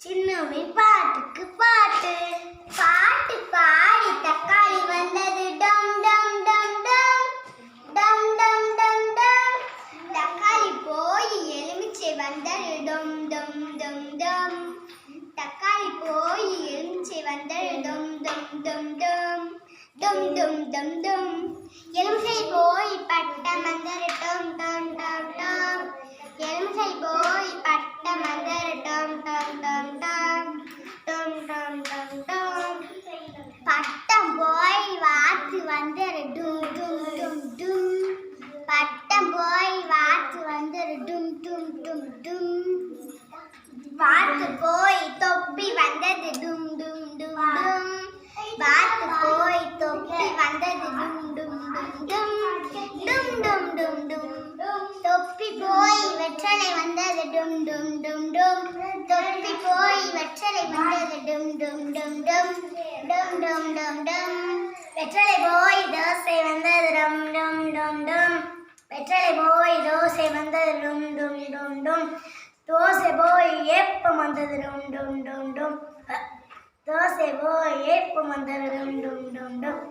சின்னமே பாட்டுக்கு பாட்டு பாட்டு பாடி தக்காளி வந்தது டம் டம் டம் டம் டம் டம் டம் டம் தக்காளி போய் எலுமிச்சை வந்தது டம் டம் டம் டம் தக்காளி போய் எலுமிச்சை வந்தது டம் டம் டம் டம் டம் டம் டம் டம் எலுமிச்சை போய் பட்டம் வந்தது டம் டம் டம் டம் எலுமிச்சை போய் பட்டம் வந்தது டம் டம் டம் டம் டம் டம் டம் டம் பட்டம் போய் வாத்து வந்தது டும் டும் டும் டும் பட்டம் போய் வாத்து வந்தது டும் டும் டும் டும் வாத்து போய் தொப்பி வந்தது டும் டும் டும் டும் வாத்து போய் தொப்பி வந்தது டும் டும் டும் டும் டும் டும் டும் டும் தொப்பி போய் வெற்றலை வந்தது டும் டும் டும் டும் தொப்பி போய் வெற்றலை வந்தது டும் டும் டும் டும் டும் டும் டும் டும் வெற்றலை போய் தோசை வந்தது டும் டும் டும் டும் வெற்றலை போய் தோசை வந்தது டும் டும் டும் டும் தோசை போய் ஏப்பம் வந்தது டும் டும் டும் டும் தோசை போய் ஏப்பம் வந்தது டும் டும் டும் டும்